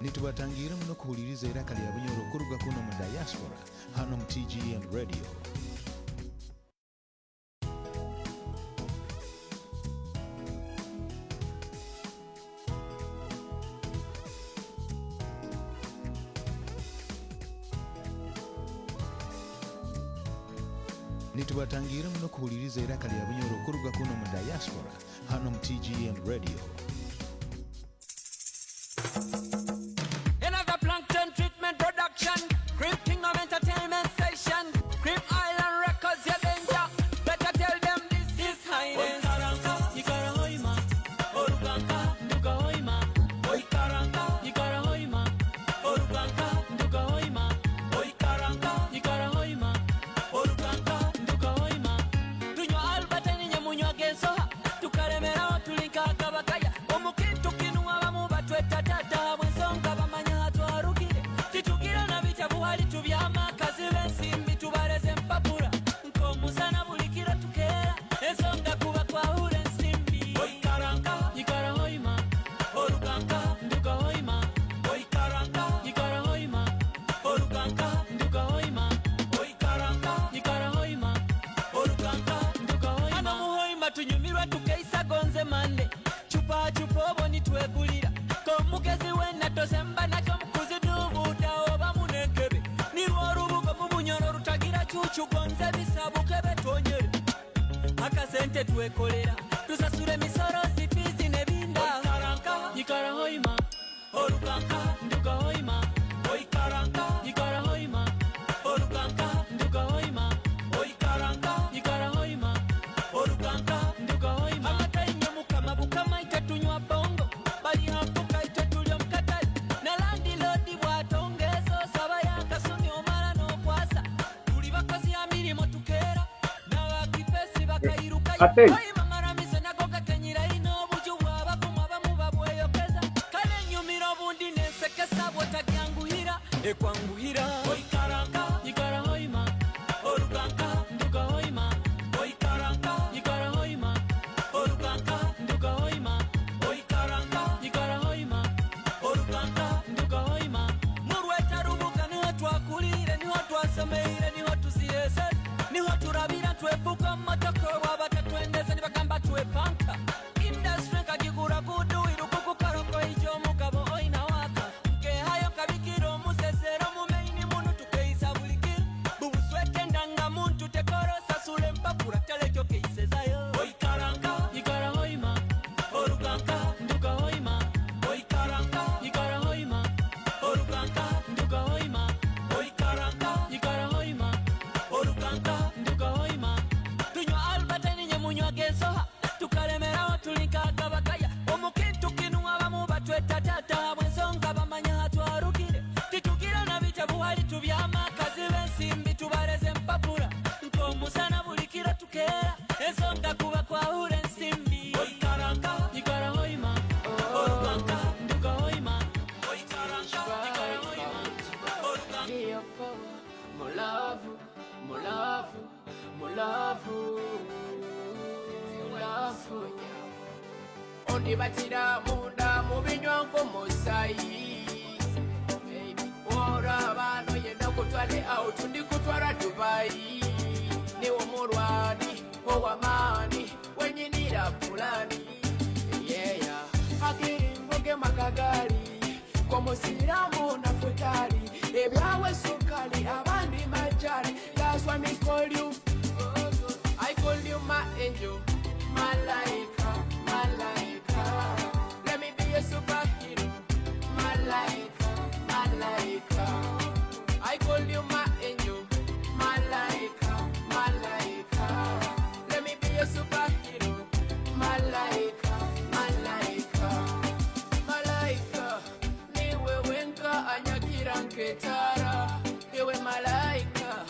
nitubatangira muno kuhuliriza iraka lya Bunyoro kuruga kuno mu Diaspora hano mu TGN Radio. nitubatangira muno kuhuliriza iraka lya Bunyoro kuruga kuno mu Diaspora hano mu TGN Radio. Another plankton treatment production, Crip Kingdom Entertainment Station, Crip Island Records, ya danger. Better tell them this is highness. Oikaranga, ikara hoima. Oruganka, nduga hoima. Oikaranga, ikara hoima. Oruganka, nduga hoima. Oikaranga, ikara hoima. Oruganka, nduga hoima. Tunywa albateni nyamunywa gensoha. Tukalemera tulinka kabakaya. Omukintu kinwa bamu batweta tata. Bwensonga bamanya hatwarukire. Titugira na bicha buhali tubyama. Kazi bensimbi tubareze mpapura. Nkomusana bulikira tukera. Ensonga kuba kwahure nsimbi. Oikaranga, ikara hoima. Oruganka, nduga hoima. Oikaranga, ikara hoima. Oruganka, nduga hoima. Oikaranga, ikara hoima. Oruganka, nduga hoima. Ano muhoima tunyumirwa tukeisa gonze mande. Chupa oboni twegulira. Komugezi wena tosemba nakyo mukuzi dubuda oba munekebe. Nirwo rubuga mu Bunyoro rutagira chuchu gonze bisabuke betonyere. Akasente twekolera. Tusasure misoro zipizi nebinda. Oikaranga, ikara hoima. Oruganka, nduga hoima. Oikaranga, ikara hoima. Oruganka, nduga hoima. Oikaranga, ikara hoima. Oruganka, nduga hoima. Amatainyo mukama bukama itatunywa bongo. Bali hafuka itatulyo mkatali. Nalandi lodi bwatongezo. Saba yakasuni omala no kwasa. Tuli bakozi ya mirimo tukera. Nabakipesi bakairuka. Ateenyi. Hoima maramizo nago gatenyira ino. Buju bwabavuma bamu babweyokeza. Kale nyumiro bundi nesekesa bwotagyanguhira. Ekwanguhira. Oikaranga, ikara hoima. Oruganka, nduga hoima. Oikaranga, ikara hoima. Oruganka, nduga hoima. Oikaranga, ikara hoima. Oruganka, nduga hoima. Murweta rubuga niho twakulire, niho twasemeire, niho tuziyese. Niho turabira twepuka motoko wabata twendeze nibagamba twepanka. Industry kagigura kudu irukuku karoko ijo mugabo oina waka. Kehayo kabikiro musesero mumeini munu tukeisa bulikira. Bubuswete ndanga muntu tekoro sasule mpapura telekyo keisezayo. Oikaranga, ikara hoima. Oruganka, nduga hoima. Oikaranga, ikara hoima. Oruganka, nduga hoima. Oikaranga, ikara hoima. Oruganka, nduga hoima. Tunywa albateni nyamunywa gensoha. Tukalemera tulinka kabakaya. Omukintu kinwa bamu batweta tata. Bwensonga bamanya hatwarukire. Titugira na bicha buhali tubyama. Kazi bensimbi tubareze mpapura. Nkomusana bulikira tukera. Ensonga kuba kwahure nsimbi. Oikaranga, ikara hoima. Oruganka, nduga hoima. Oikaranga, ikara hoima. Oruganka. Mulavu, mulavu, mulavu, mulavu. Ondibatira munda mu binywa nk'omusayi. Ora bano yenda kutwale out ndikutwara Dubai. Niwo mulwani owamani wenyinira fulani. Yeah. Akiri mboge makagari komusiramu na futari. Ebyawe sukali abandi majari. That's why me call you. I call you my angel, malaika, malaika. Let me be a superhero, malaika, malaika. I call you my angel, malaika, malaika. Let me be a superhero, malaika, malaika. Malaika, niwe wenga anyakira nketara. Iwe malaika,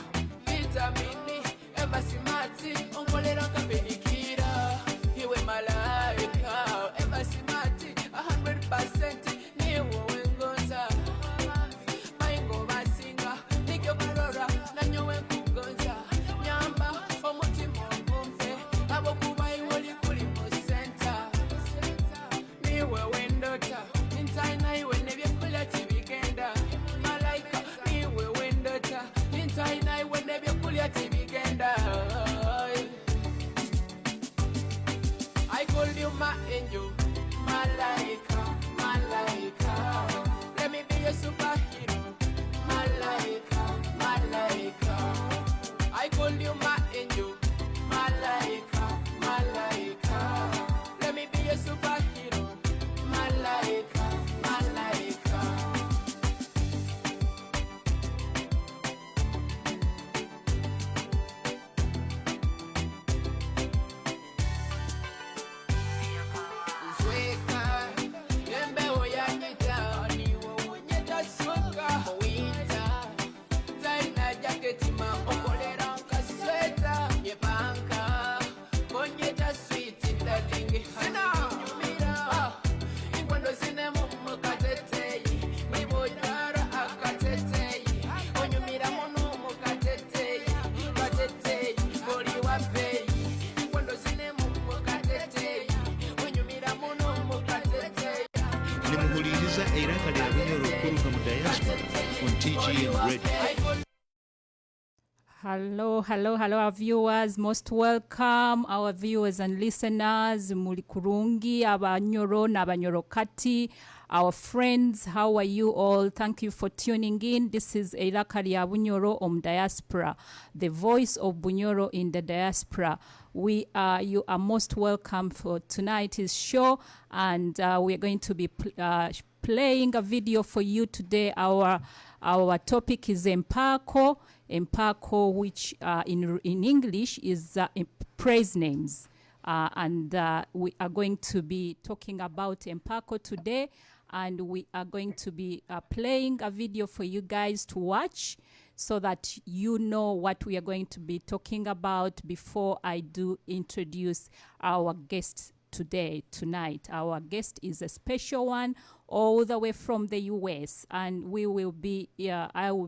vitamini, eva simati, onkolera kapenikira. Iwe malaika, eva simati, 100%. Niwe wengonza, maingo basinga, nikyo karora, nanyowe kugonza. Nyamba, omutima ogumve, abo kuba iwoli kuli mu center. Niwe wendota, intaina iwe nebyekula tibi. call you my angel, Malaika, Malaika. Let me be your superhero, Malaika, Malaika. I call you my angel, Malaika, Malaika. Let me be your superhero, Malaika, Malaika. Nimuhuliriza iraka lya Bunyoro kuruka mu Diaspora on TGN Radio. Hello, our viewers. Most welcome, our viewers and listeners. Mulikurungi, Abanyoro, Nabanyorokati, our friends. How are you all? Thank you for tuning in. This is Eiraka lya Bunyoro Diaspora, the voice of Bunyoro in the diaspora. You are most welcome for tonight's show, and we are going to be playing a video for you today. Our topic is Empaako. Empaako, which in English is praise names. And we are going to be talking about Empaako today, and we are going to be playing a video for you guys to watch so that you know what we are going to be talking about before I do introduce our guest tonight. Our guest is a special one all the way from the US, and I will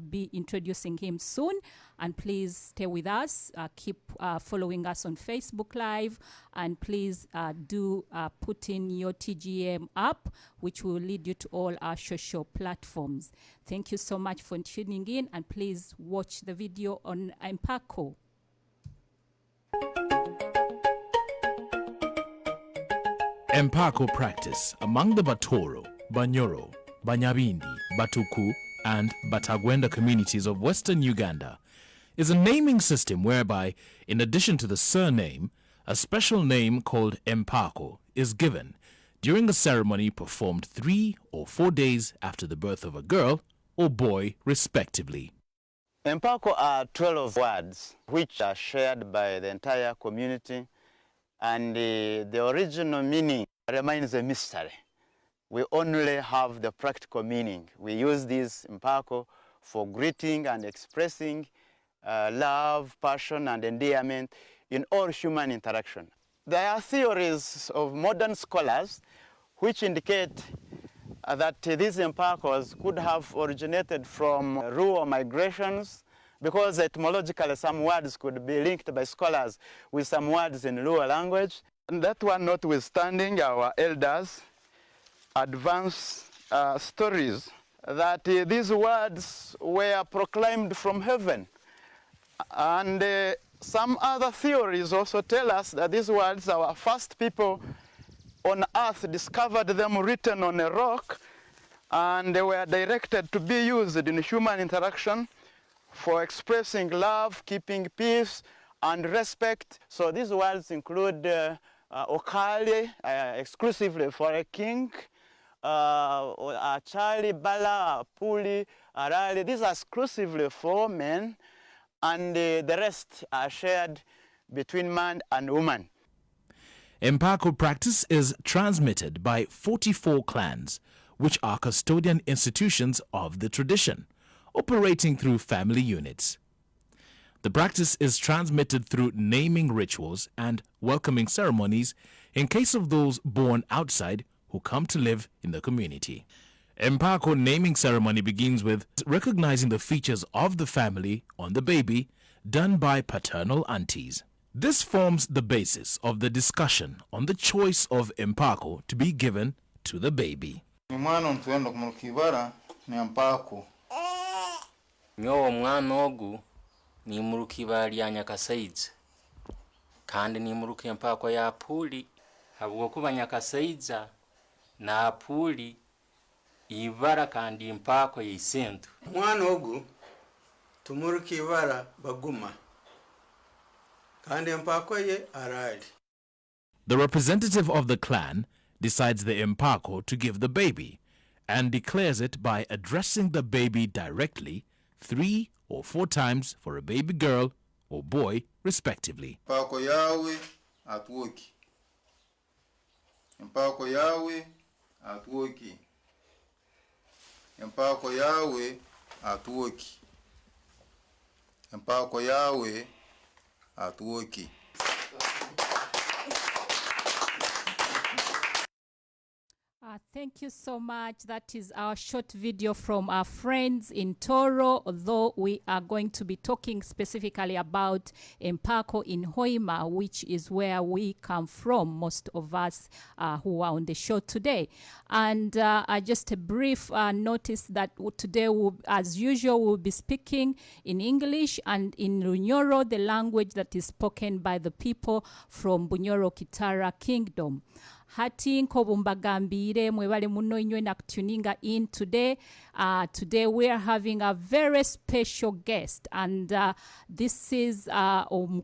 be introducing him soon. And please stay with us, keep following us on Facebook Live, and please do put in your TGM app, which will lead you to all our social platforms. Thank you so much for tuning in, and please watch the video on Empaako. Empaako practice among the Batoro, Bunyoro, Banyabindi, Batuku, and Batagwenda communities of Western Uganda is a naming system whereby, in addition to the surname, a special name called Empaako is given during a ceremony performed 3 or 4 days after the birth of a girl or boy, respectively. Empaako are 12 words which are shared by the entire community, and the original meaning remains a mystery. We only have the practical meaning. We use this Empaako for greeting and expressing love, passion, and endearment in all human interaction. There are theories of modern scholars which indicate that these Empaakos could have originated from rural migrations, because etymologically some words could be linked by scholars with some words in rural language. And that one notwithstanding, our elders advance stories that these words were proclaimed from heaven. And some other theories also tell us that these words, our first people on earth discovered them written on a rock, and they were directed to be used in human interaction for expressing love, keeping peace, and respect. So these words include Okale, exclusively for a king, Achali, Bala, Puli, Arali. These are exclusively for men, and the rest are shared between man and woman. Empaako practice is transmitted by 44 clans, which are custodian institutions of the tradition, operating through family units. The practice is transmitted through naming rituals and welcoming ceremonies in case of those born outside who come to live in the community. Empaako naming ceremony begins with recognizing the features of the family on the baby, done by paternal aunties. This forms the basis of the discussion on the choice of Empaako to be given to the baby. Nyowo mwana ogu ni murukibali ya Rwakasaija kandi ni muruka Empaako ya Puli habwokuba Nyakasaija naapuli ibara kandi Empaako yeisentu. Mwana ogu tumuruka ibara baguma kandi Empaako ye arali. The representative of the clan decides the Empaako to give the baby and declares it by addressing the baby directly 3 or 4 times for a baby girl or boy, respectively. Empaako yawe atwoki. Empaako yawe atwoki. Empaako yawe atwoki. Empaako yawe atwoki. Thank you so much. That is our short video from our friends in Toro, although we are going to be talking specifically about Empaako in Hoima, which is where we come from, most of us who are on the show today. And just a brief notice that today, as usual, we'll be speaking in English and in Bunyoro, the language that is spoken by the people from Bunyoro Kitara Kingdom. Hati nkobumbagambire mwebale muno inywe na tuninga in today. Today we are having a very special guest, and this is Kagonza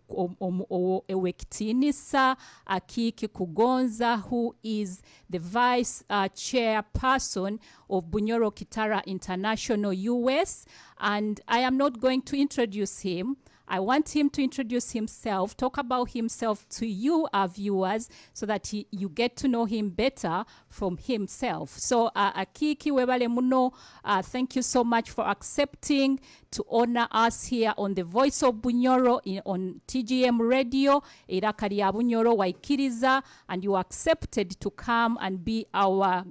Akiiki Kagonza, who is the vice chairperson of Bunyoro Kitara International US. And I am not going to introduce him. I want him to introduce himself, talk about himself to you, our viewers, so that you get to know him better from himself. So, Akiiki webale muno, thank you so much for accepting to honor us here on the Voice of Bunyoro on TGM Radio, Iraka lya Bunyoro waikiriza, and you accepted to come and be our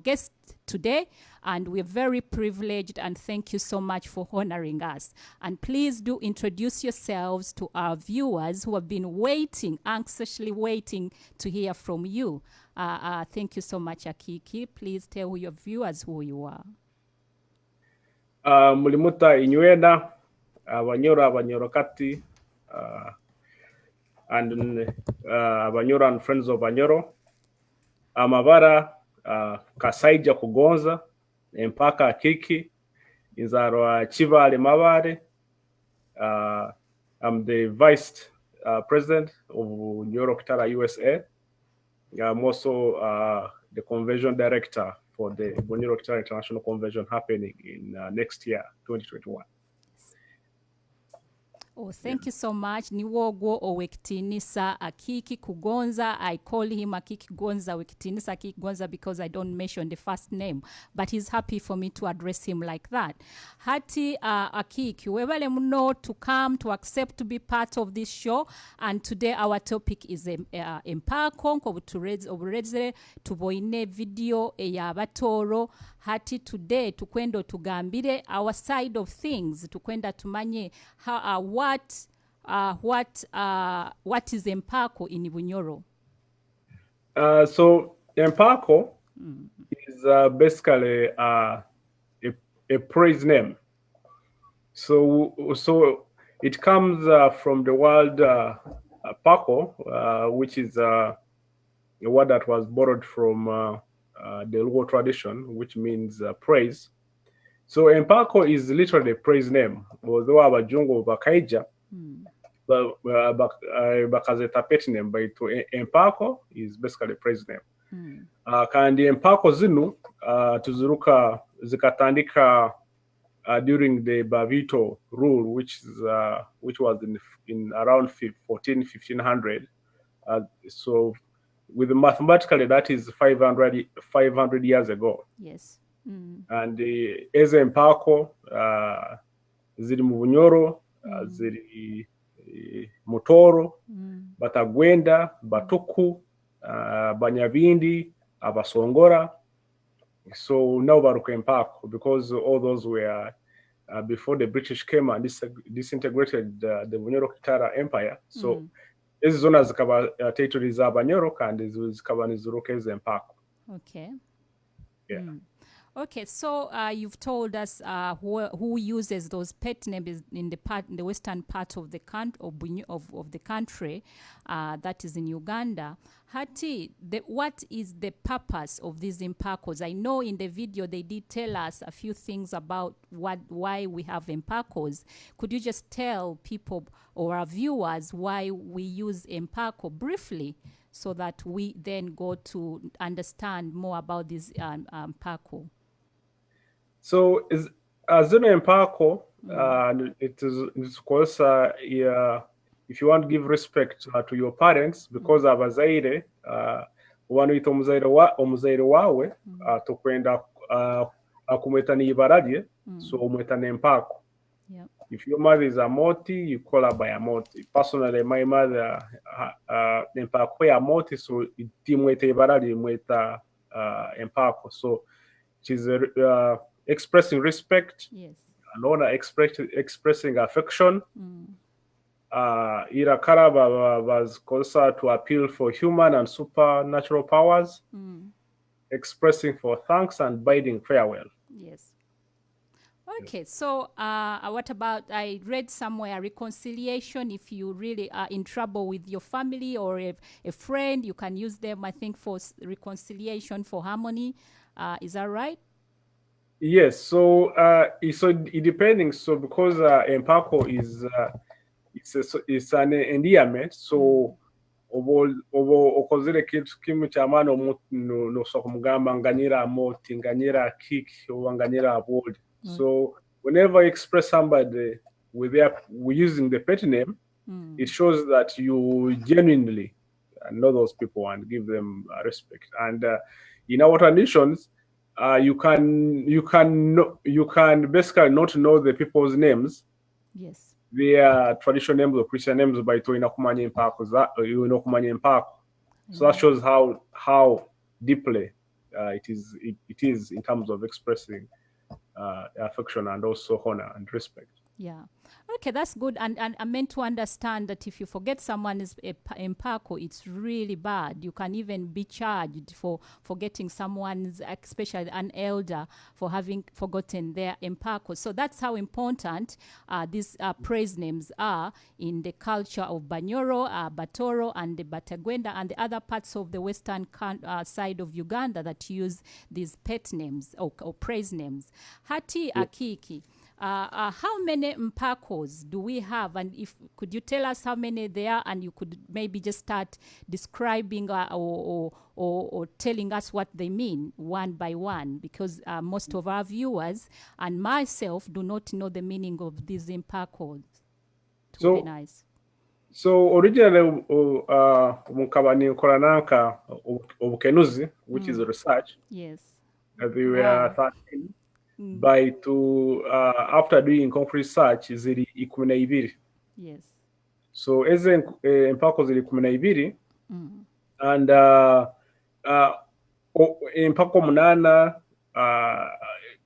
guest today. And we're very privileged, and thank you so much for honoring us. And please do introduce yourselves to our viewers who have been waiting, anxiously waiting to hear from you. Thank you so much, Akiiki. Please tell your viewers who you are. Mulimuta inywena, Abanyoro Kati, and Abanyoro and friends of Bunyoro. Amabara Kasaija Kagonza, Empaako Akiiki, Inzarwa Chivale Mabare. I'm the vice president of Bunyoro Kitara USA. I'm also the convention director for the Bunyoro Kitara International Convention happening in next year, 2021. Oh, thank you so much. Niwogwo Owekitinisa Akiiki Kagonza. I call him Akiiki Kagonza Owekitinisa Akiiki Kagonza because I don't mention the first name, but he's happy for me to address him like that. Hati Akiiki, webale muno to come to accept to be part of this show, and today our topic is Empaako obureze tuboine video eya batoro. Hati today tukwendo tugambire our side of things, tukwenda tumanye how what is Empaako in Bunyoro. So Empaako is basically a praise name. So it comes from the word Paco, which is a word that was borrowed from the Luo tradition, which means praise. So Empaako is literally a praise name. Although abajungu bakaija, bakazeta pet name, but Empaako is basically a praise name. Kandi Empaako zinu tuzuruka zikatandika during the Bavito rule, which was in around 1500. So with mathematically that is 500 years ago. Yes. And as Empaako ziri mu Bunyoro, ziri Mutoro, Batagwenda, Batuku, Banyabindi, Abasongora. So now baruka Empaako, because all those were before the British came and disintegrated the Bunyoro Kitara Empire. So ezi zona zikaba territories za Bunyoro kandi zikaba nizuruka Empaako. Okay. Yeah. Okay, so you've told us who uses those pet names in the western part of the country, that is in Uganda. Hati, what is the purpose of these Empaakos? I know in the video they did tell us a few things about why we have Empaakos. Could you just tell people or our viewers why we use Empaako briefly, so that we then go to understand more about this Empaako? So zino Empaako, it is of course, if you want to give respect to your parents, because abazaire wanuyita omuzaire waawe tokwenda kumweta n'ibara rye, so omweta n'Empaako. If your mother is a Moti, you call her by a Moti. Personally, my mother Empaako ya Moti, so timweta ibara rye mweta Empaako. So she's expressing respect, and honor, expressing affection. Irakara was closer to appeal for human and supernatural powers, expressing for thanks and bidding farewell. Yes. Okay, so what about, I read somewhere, reconciliation. If you really are in trouble with your family or a friend, you can use them, I think, for reconciliation, for harmony. Is that right? Yes, so it depending. So because Empaako is it's an endearment, so okozile kimu cha maana omuntu no sokumugamba nganyira Moti, nganyira Akiiki, or nganyira Abold. So whenever you express somebody we're using the pet name, it shows that you genuinely know those people and give them respect. And in our traditions, you can basically not know the people's names. Yes. Their traditional names or Christian names by to inakumanya Empaako. So that shows how deeply it is in terms of expressing affection and also honor and respect. Yeah. Okay, that's good. And I meant to understand that if you forget someone's Empaako, it's really bad. You can even be charged for forgetting someone's, especially an elder, for having forgotten their Empaako. So that's how important these praise names are in the culture of Bunyoro, Batoro, and the Batagwenda, and the other parts of the western side of Uganda that use these pet names or praise names. Hati Akiiki. How many Empaakos do we have, and could you tell us how many there are, and you could maybe just start describing or telling us what they mean one by one, because most of our viewers and myself do not know the meaning of these Empaakos. So be nice. So originally mukabani korananka obukenuzi, which is research. Yes. They were 13. By after doing concrete research ziri 12. Yes. So eze Empaako ziri 12, and Empaako munana,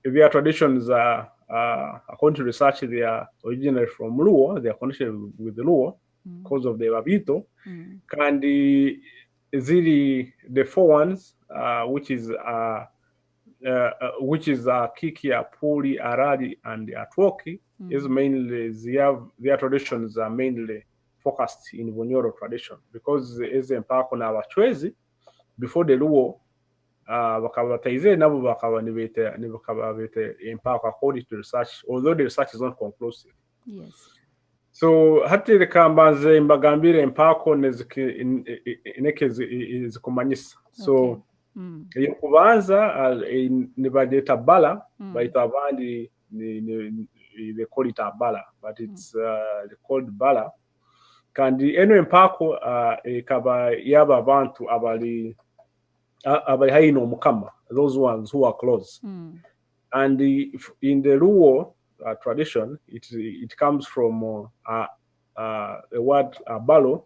their traditions according to research, they are originally from Luo. They are connected with the Luo because of the Babito. And the four ones, which is Akiiki, Apuli, Aradi, and Atwoki, is mainly their traditions are mainly focused in Bunyoro tradition, because as Empaako na Abachwezi before the Luo bakabatize nabo bakabanibeete Empaako according to research, although the research is not conclusive. Yes. So hati likambanze mbagambire Empaako ineke zikumanyisa. So kubanza nibadeta bala, baita abandi they call it abala, but it's they called bala. Kandi eno Empaako ikaba yaba abantu abali haino mukama, those ones who are close. And in the Luo tradition, it comes from the word balo,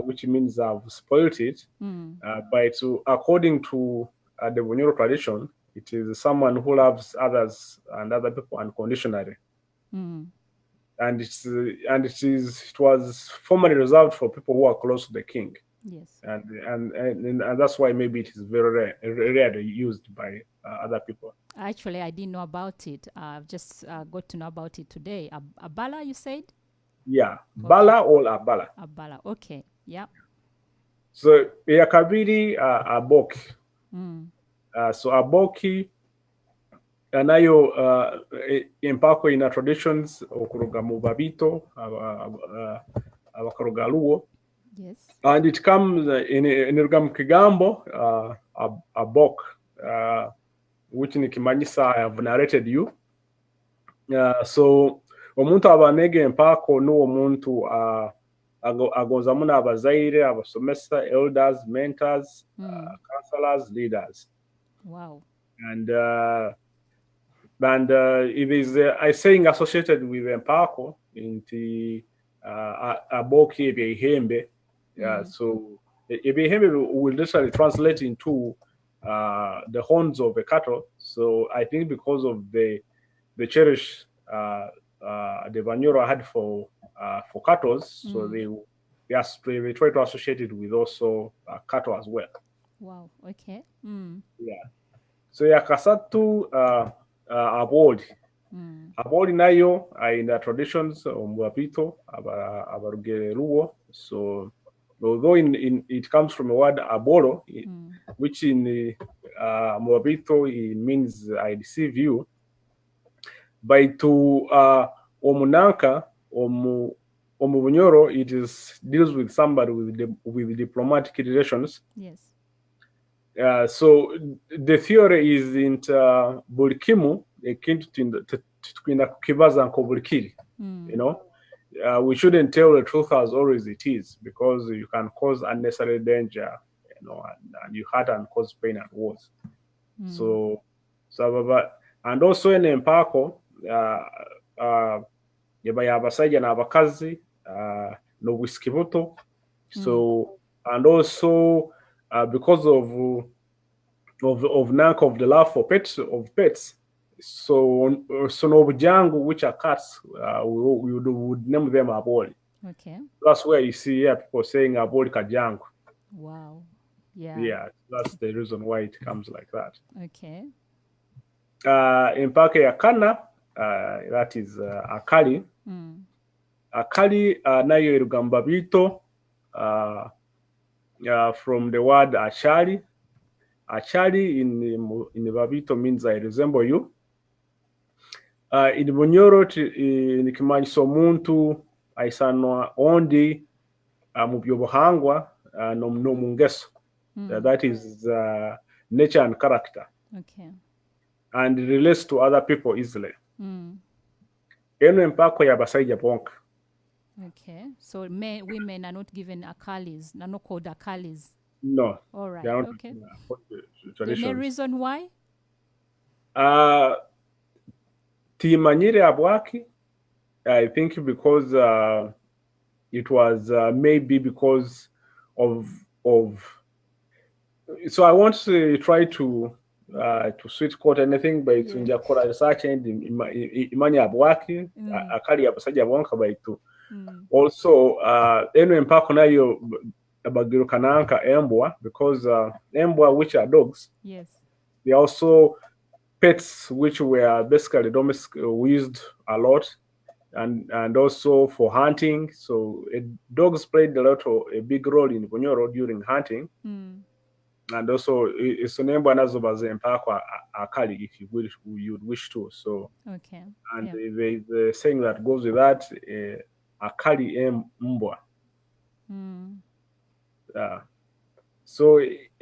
which means I've spoiled it. But according to the Bunyoro tradition, it is someone who loves others and other people unconditionally. And it was formerly reserved for people who are close to the king. Yes. And that's why maybe it is very rarely used by other people. Actually, I didn't know about it. I've just got to know about it today. Abala, you said? Yeah, bala or abala. Abala. Okay. Yeah. So yakabiri aboki. So aboki nayo Empaako ina traditions okuruga mu babito abakaruga luwo. Yes. And it comes in mu kigambo abok, which nikimanyisa I have narrated you. So omuntu abanege Empaako nuwo muntu agonzamu n'abazaire, abasomesa, elders, mentors, counselors, leaders. Wow. And it is a saying associated with Empaako inti aboki ebyehembe. So ebyehembe will literally translate into the horns of a cattle. So I think because of the cherish the Bunyoro had for cattle, so they try to associate it with also cattle as well. Wow. Okay. Yeah. So yakasatu aboli. Aboli nayo in the traditions Mwapito abarugere luwo. So although it comes from the word abolo, which in Mwapito it means I deceive you. By to omunanka Bunyoro, it deals with somebody with diplomatic relations. Yes. So the theory is in Bulikimu, ekintu twina kukibaza nko bulikiri. You know, we shouldn't tell the truth as always it is, because you can cause unnecessary danger, you know, and you hurt and cause pain and woes. So and also in Empaako, yabaya abasajja n'abakazi n'obwisiki buto. So and also because of Nank of the love for pets, so n'obujangu, which are cats, we would name them aboli. Okay. That's where you see people saying aboli kajangu. Wow. Yeah. Yeah, that's the reason why it comes like that. Okay. Empaako ya kana, that is akali. Akali nayo erugamba bito from the word achali. Achali in the Babito means I resemble you. In Bunyoro nikimanyisa omuntu aisanwa ondi mu byobuhangwa no mu ngeso. That is nature and character. Okay. And it relates to other people easily. Eno Empaako ya basajja bonka. Okay. So women are not given akalis, they're not called akalis. No. All right. Not, okay. The main reason why? Timanyire abwaki, I think because it was maybe because of. So I want to try to sweet quote anything, but it's in Jakora research and imanya abwaki akali abasajja bonka baitu. Also, eno Empaako nayo abagirukananka embwa, because embwa, which are dogs, yes, they are also pets which were basically domestic, used a lot, and also for hunting. So dogs played a big role in Bunyoro during hunting. And also it's an embwa nazo baze Empaako akali if you would wish to. So okay, and the saying that goes with that, akali mbwa. So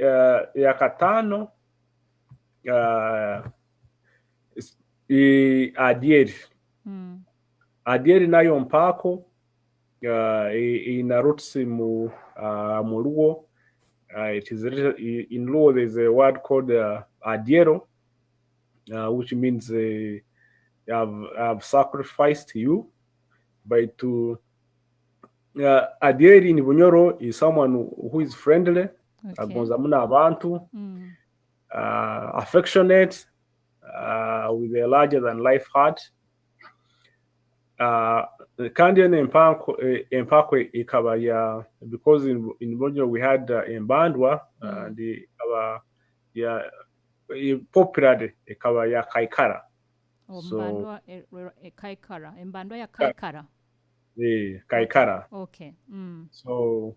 yakatano adieri. Adieri nayo Empaako ina roots mu Luo. It is in Luo there's a word called adiero, which means I've sacrificed you. By to adieri in Bunyoro is someone who is friendly, abantu, affectionate, with a larger than life heart. kandi Empaako ikaba because in Bunyoro we had embandwa and ikaba popular ikaba ya kaikara. Mbandwa kaikara. Embandwa ya kaikara. Kaikara. Okay. So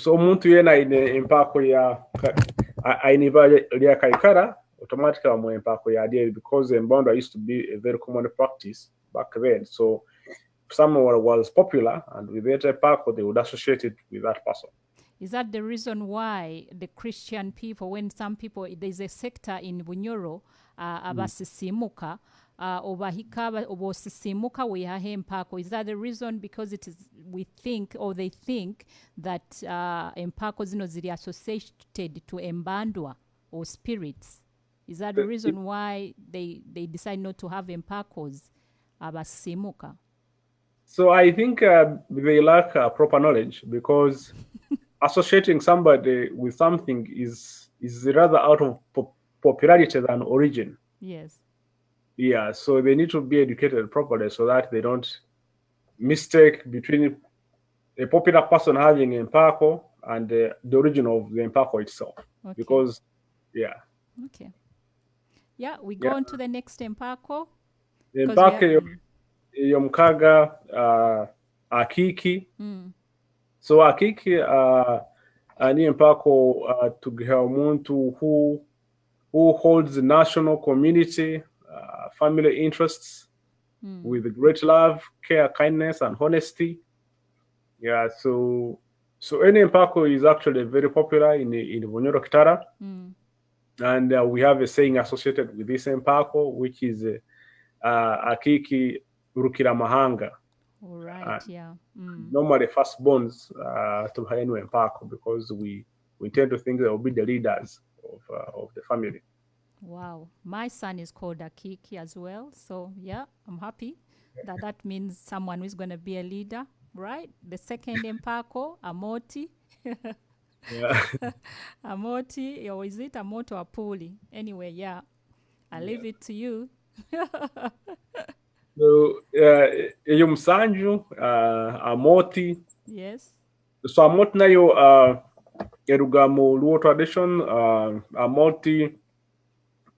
omuntu yena ine Empaako ya ainiba ya kaikara automatically mu Empaako ya there because embandwa used to be a very common practice back then. So if someone was popular and with that Empaako, they would associate it with that person. Is that the reason why the Christian people, when some people, there's a sector in Bunyoro, abasisimuka, obahikaba obosisimuka weyahe Empaako? Is that the reason? Because it is, we think, or they think that Empaako zino ziri associated to embandwa or spirits. Is that the reason why they decide not to have Empaakos abasisimuka? So I think they lack proper knowledge, because associating somebody with something is rather out of popularity than origin. Yes. Yeah, so they need to be educated properly so that they don't mistake between a popular person having Empaako and the origin of the Empaako itself. Okay. Because, yeah. Okay. Yeah, we go on to the next Empaako. Empaako Yomkaga Akiiki. So Akiiki ani Empaako tugiha omuntu who holds national community family interests with great love, care, kindness, and honesty. Yeah, so any Empaako is actually very popular in Bunyoro Kitara. And we have a saying associated with this Empaako, which is Akiiki Rukira Mahanga. All right, yeah. Normally firstborns to Hainu Empaako, because we tend to think they will be the leaders of the family. Wow. My son is called Akiiki as well. So, yeah, I'm happy that means someone who is going to be a leader, right? The second Empaako, Amoti. Yeah. Amoti, or is it Amoto or Puli? Anyway, yeah. I'll leave it to you. So, Yumsanju, Amoti. Yes. So, Amoti nayo, Erugamo Luo tradition, Amoti,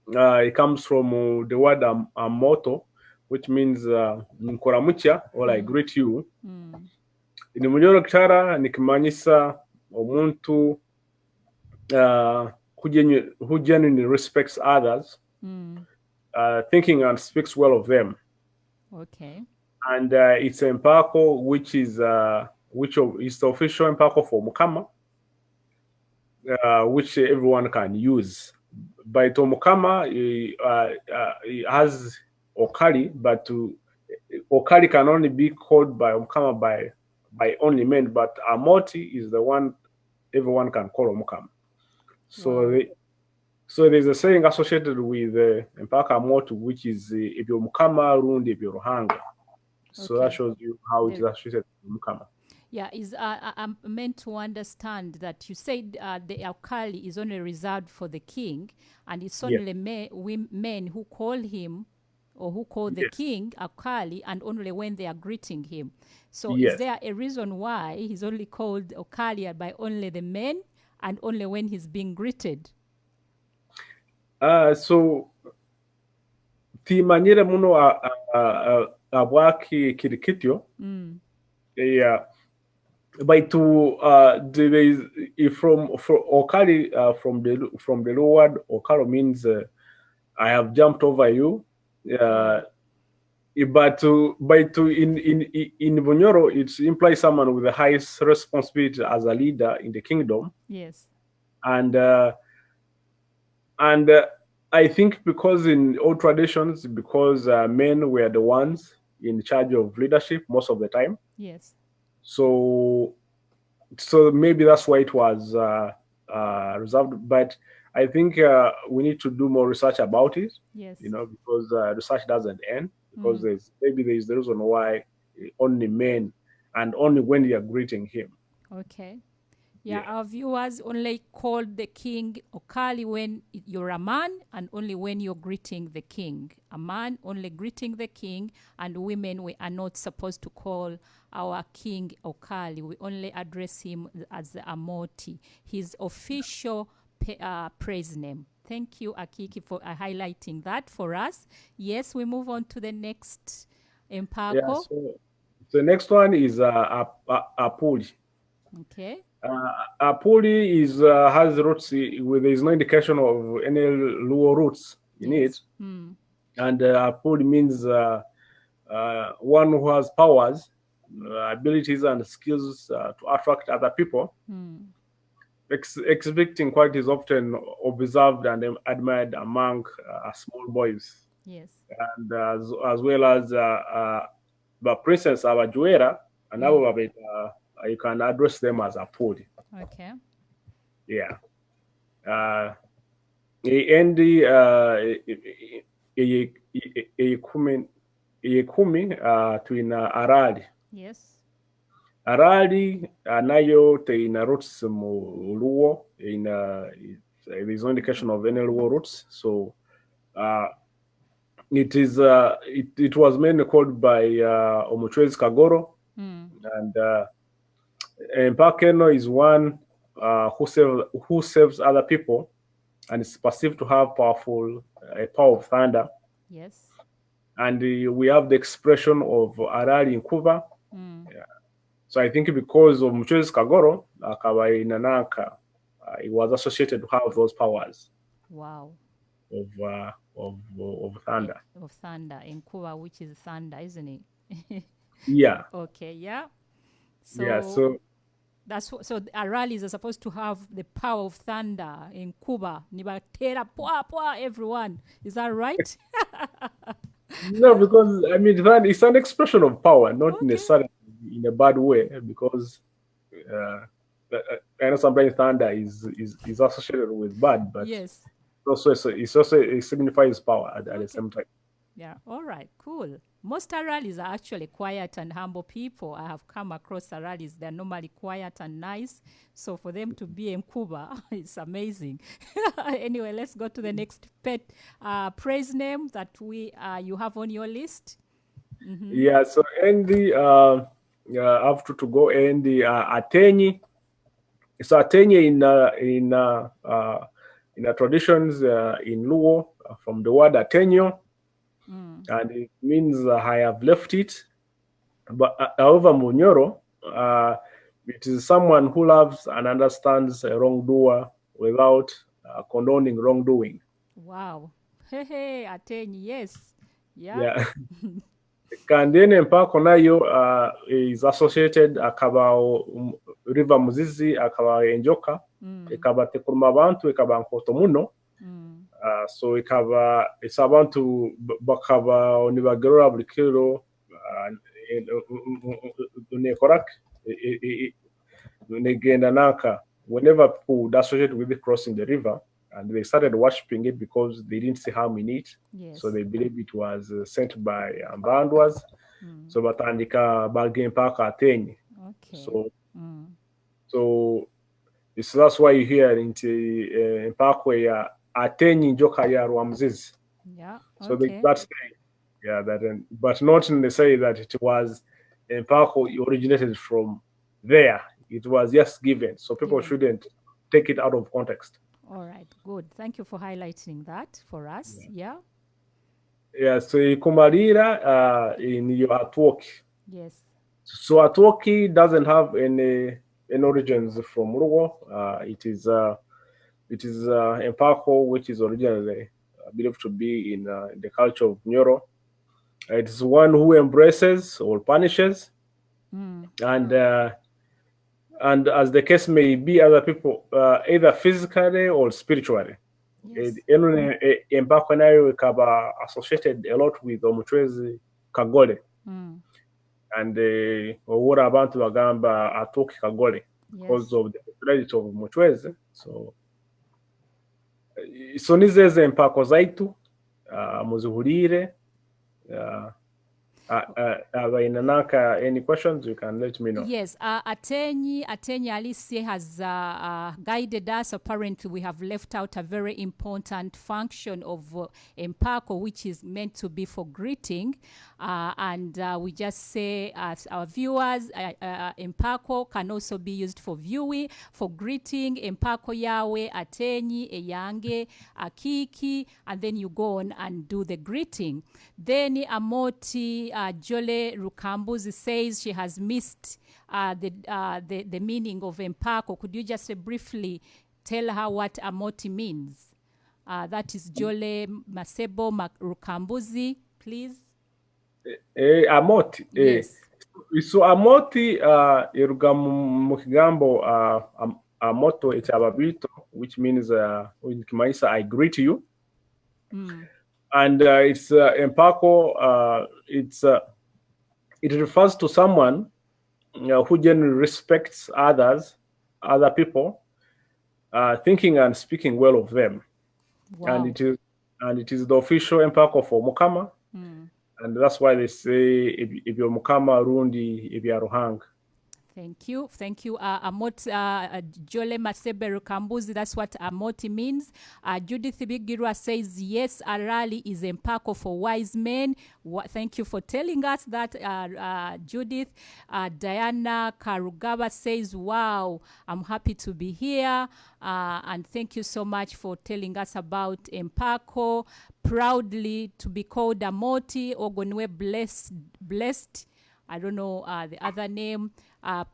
it comes from the word Amoto, which means Nkoramucha, or I greet you. In Bunyoro Kitara, nikimanyisa omuntu who genuinely respects others, thinking and speaks well of them. Okay. And it's Empaako, which is the official Empaako for Mukama, which everyone can use. By Mukama, it has Okali, but Okali can only be called by Mukama by only men, but Amoti is the one everyone can call Mukama. So wow. So there's a saying associated with Empaako Amoti, which is Ebyo Mukama rundi Ebyo Ruhanga. So that shows you how it is associated with Mukama. Yeah, I'm meant to understand that you said the Alkali is only reserved for the king, and it's only men who call him or who call the king Alkali, and only when they are greeting him. So is there a reason why he's only called Alkali by only the men and only when he's being greeted? So timanyire muno abwaki kirikityo. Yeah. But to there is from Okali from the low word Okalo means I have jumped over you. But in Bunyoro, it implies someone with the highest responsibility as a leader in the kingdom. Yes. And I think because in old traditions, because men were the ones in charge of leadership most of the time. Yes. So maybe that's why it was reserved. But I think we need to do more research about it. Yes. Because research doesn't end. Because there's the reason why only men and only when you are greeting him. Okay. Yeah, our viewers only call the king Okali when you're a man and only when you're greeting the king. A man only greeting the king, and women, we are not supposed to call our king Okali. We only address him as the Amoti, his official praise name. Thank you, Akiiki, for highlighting that for us. Yes, we move on to the next Empaako. Yeah, so the next one is Apuli. Okay. Apuli is has roots with there is no indication of any Luo roots in it, and Apuli means one who has powers, abilities, and skills to attract other people. Exhibiting qualities often observed and admired among small boys. Yes. And as well as the princess Abajuera and you can address them as Apuli. Okay. Yeah. Endi eyekumi twina Arali. Yes. Arali nayo teina roots mu Luo, there's no indication of any Luo roots, so it was mainly called by Omuchwezi Kagoro, and Empaako is one who serves other people and is perceived to have a power of thunder. Yes. And we have the expression of Arali in Kuba. Yeah. So I think because of Omuchwezi Kagoro, he was associated to have those powers. Wow. Of thunder. Of thunder in Kuba, which is thunder, isn't it? Yeah. Okay. Yeah. So yeah. So Aralis are supposed to have the power of thunder in Kuba. Nibatera poa everyone. Is that right? No, because I mean it's an expression of power, not necessarily in a bad way. Because I know sometimes thunder is associated with bad, but yes. It signifies power at the same time. Yeah, all right, cool. Most Aralis are actually quiet and humble people. I have come across Aralis. They're normally quiet and nice. So for them to be in Cuba, it's amazing. Anyway, let's go to the next praise name that you have on your list. Yeah, so Andy, after to go Andy, Ateenyi. So Ateenyi in the traditions in Luo, from the word Ateenyo, and it means I have left it. But however, Bunyoro, it is someone who loves and understands a wrongdoer without condoning wrongdoing. Wow. Hey, Ateenyi, yes. Yeah. Kandene Empaako nayo is associated akaba river Muzizi akaba enjoka ekaba tekuluma abantu ekaba nkoto muno so ekaba it's abantu bakaba nibagerora buli kiro nekorak negenda naka whenever people would associate with it crossing the river, and they started worshipping it because they didn't see harm in it. Yes. So they believed it was sent by Mbandwas. So batandika bage Empaako Ateenyi. Okay. So that's why you hear into Empaako ya Ateenyi njoka ya Rwamuzizi. Yeah. So okay. that's saying, yeah, that but not in the say that it was Empaako originated from there. It was just given. So people shouldn't take it out of context. All right, good. Thank you for highlighting that for us. Yeah. Yeah, so Kumarira in your artwork. Yes. So artwork doesn't have any origins from Luo. It is Empaako, which is originally believed to be in the culture of Bunyoro. It is one who embraces or punishes, and as the case may be, other people, either physically or spiritually. Yes. Empaako nayo ikaba associated a lot with Omuchwezi Kagole. And what abantu bagamba atoki Kagole because of the popularity of Omuchwezi. So nizeze Empaako zaitu muzihurire. Inanaka, any questions, you can let me know. Yes, Ateenyi Alice has guided us. Apparently, we have left out a very important function of Empaako, which is meant to be for greeting. And we just say, as our viewers, Empaako can also be used for viewing, for greeting. Empaako yawe, Ateenyi, Eyange, Akiiki, and then you go on and do the greeting. Then Amoti Jole Rukambuzi says she has missed the meaning of Empaako. Could you just briefly tell her what Amoti means? That is Jole Masebo Rukambuzi, please. Amoti. Yes. So Amoti iruga mu kigambo amoto ekyababito, which means kimaisa I greet you. And it's Empaako. It refers to someone who generally respects other people, thinking and speaking well of them. Wow. And it is the official Empaako for Mukama. And that's why they say if you're Mukama Rundi, if you're Ruhang. Thank you. Amoti Jole Masebe Rukambuzi, that's what Amoti means. Judith Bigirwa says, yes, Arali is Empaako for wise men. Thank you for telling us that, Judith. Diana Karugaba says, wow, I'm happy to be here. And thank you so much for telling us about Empaako. Proudly to be called Amoti, Ogonwe blessed. I don't know the other name.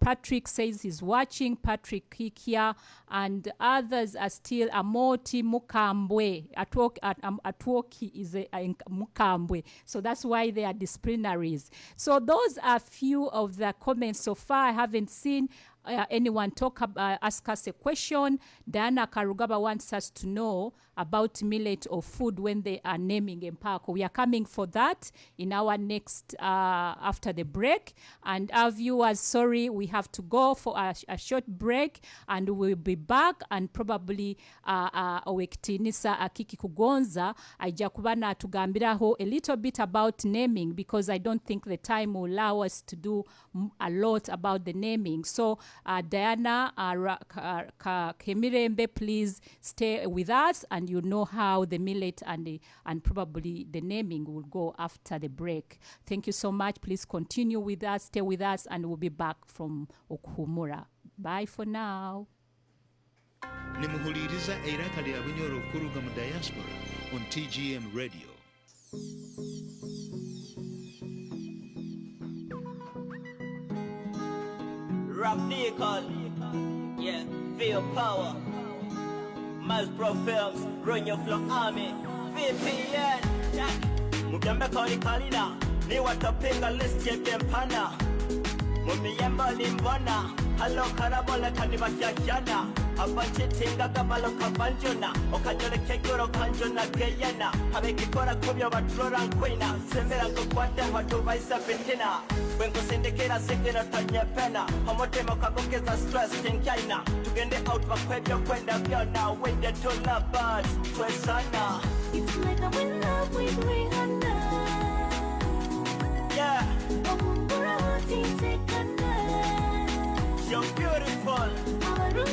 Patrick says he's watching. Patrick Kikia and others are still Amoti Mukambwe. Atwoki is a Mukambwe. So that's why they are disciplinaries. So those are few of the comments so far. I haven't seen anyone ask us a question. Diana Karugaba wants us to know about millet or food when they are naming Empaako. We are coming for that in our next, after the break. And our viewers, sorry, we have to go for a short break and we'll be back and probably Owekitinisa Akiiki Kagonza aija kubana tugambiraho a little bit about naming because I don't think the time will allow us to do a lot about the naming. So Diana Kemirembe, please stay with us and you know how the millet and probably the naming will go after the break. Thank you so much. Please continue with us, stay with us, and we'll be back from Okuhumura. Bye for now. Nimuhuliriza iraka lya Bunyoro kuruga mu Diaspora on TGM Radio. Rap Nicole, yeah, feel power. Maspro Films, run your flow army. VPN, Jack, Mujambe Kali Kalina, ni watapinga list ya mpana. Mumiyemba limbona, halo karabola kanibashashana. Abachitinga kabalo kabanjona, okanyole kegoro kanjona keyena. Habekikora kubyo batrora nkwina, sembera kukwate watu baisa fitina. Wengo sindikira sikira tanya pena, homotema kakokeza stress tinkaina. Tugende out wakwebyo kwenda vyona, wende to love bad, kwezana. It's like I'm in love with Rihanna. Yeah. You're beautiful. My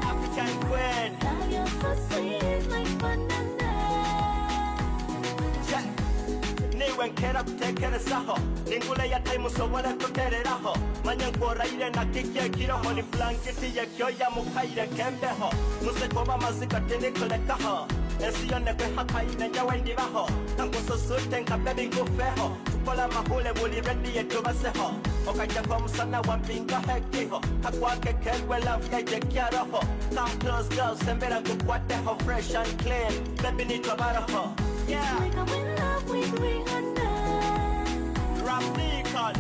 African queen. Now you're so sweet like banana. Yeah. Niwen kera kutekere saho. Ningule ya taimu sobole kutereraho. Manyangora ile na kike kiroho. Ni blanketi ya kyoya mukaire kembeho. Musekoba mazika tini kulekaho. Esione kwe haka ine nyawendi baho. Tangu susute nkabebi ngufeho. Tupola mahule wuli ready yetu baseho. Okaja kwa musana wampinga hekiho. Hakwake kegwe love ya jekiaroho. Come close girl, sembera kukwateho. Fresh and clean, baby nitwa baraho. Yeah. It's like I'm in love with Rihanna. Rap Nicole.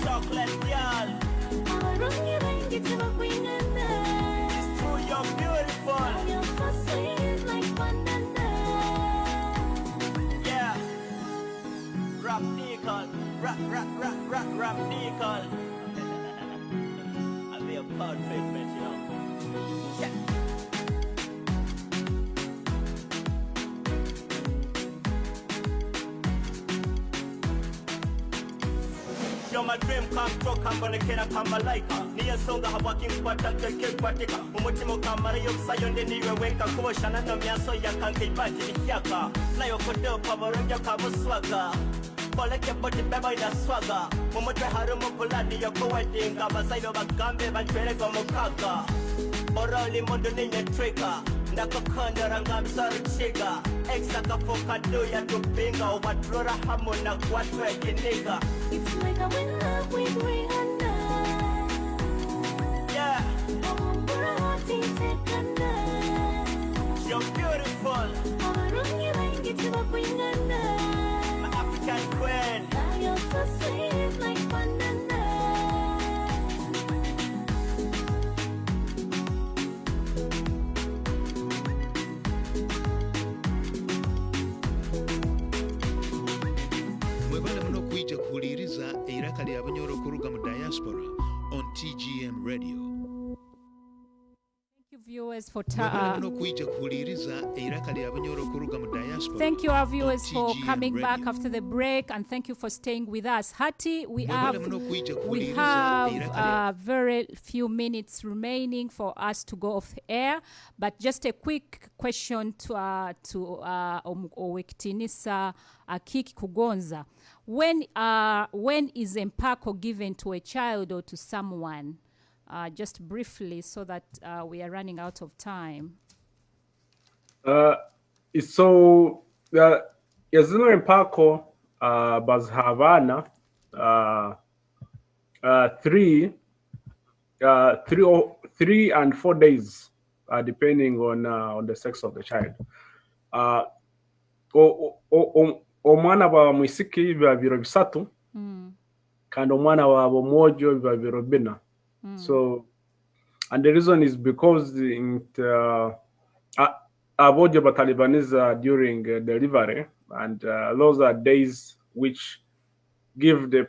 Chocolate girl. It's true, you're beautiful. You're so sweet like banana. Yeah. Rap Nicole. Rap Nicole. I'll be a perfect bitch, you know. Yeah. You're my dream come true, kambonekera kamalayika. Niyo songa habwaki nkwata teke kwatika. Umutima ukamara yokusayonde niwe weka. Kuboshana no myaso yakanke ibati nishyaka. Nayo kodo paborongya kabuswaga. Poleke body beba ina swaga. Mumutwe hari umupulani yo kuwedinga. Basayo bagambe bantwereka mukaga. Orali mundu ninye trigger. Ndakakondera ngabzaruchiga. Exa kafoka doya tupinga. Ubatrora hamuna kwatweke nigga. It's like I'm in love with Rihanna. Yeah. You're beautiful. My African queen. You're so sweet like banana. Mwebale muno kuija kuhuliriza iraka lya Bunyoro kuruga mu Diaspora on TGM Radio. Viewers for Thank you our viewers for coming back after the break, and thank you for staying with us. Hati, we have very few minutes remaining for us to go off air, but just a quick question to Owektinisa Akiiki Kagonza. When is Empaako given to a child or to someone? Just briefly, so that we are running out of time. So, yazino Empaako bazhavana 3 and 4 days, depending on the sex of the child. Omwana wa mwisiki biba biro bisatu, kandi omwana wa mwojo biba biro bina. So, and the reason is because abojo batalibaniza during delivery, and those are days which give the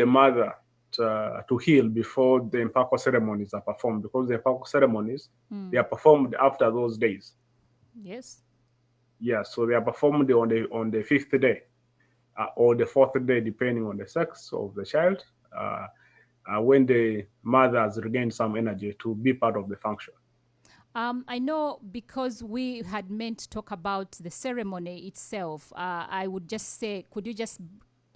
mother to heal before the Empaako ceremonies are performed, because the Empaako ceremonies they are performed after those days. Yes. Yeah, so they are performed on the 5th day or the 4th day, depending on the sex of the child. When the mother has regained some energy to be part of the function. I know, because we had meant to talk about the ceremony itself, I would just say, could you just,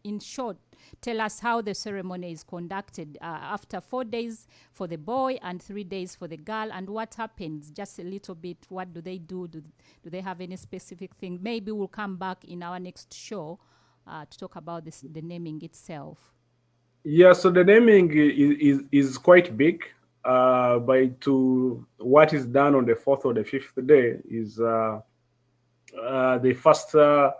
in short, tell us how the ceremony is conducted after 4 days for the boy and 3 days for the girl, and what happens? Just a little bit, what do they do? Do they have any specific thing? Maybe we'll come back in our next show to talk about the naming itself. Yeah, so the naming is quite big. To what is done on the 4th or the 5th day is the first the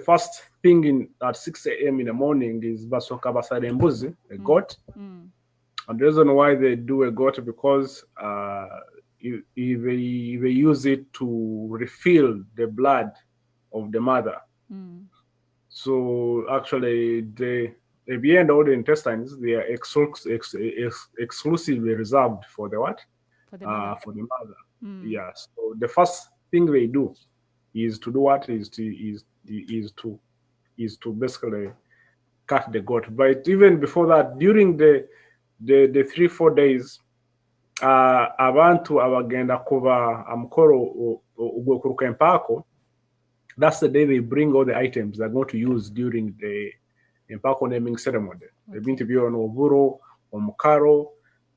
first thing at 6 a.m. in the morning is basoka basada embuzi, a goat. And the reason why they do a goat because they use it to refill the blood of the mother. So actually, beyond all the intestines, they are exclusively reserved for the what? For the mother. Yeah. So the first thing they do is to do what? Is to basically cut the goat. But even before that, during the 3-4 days, abantu abagenda kuba amukoro ugwekuruka Empaako. That's the day they bring all the items they're going to use during the Empaako naming ceremony. They're going to be on oburo, omukaro,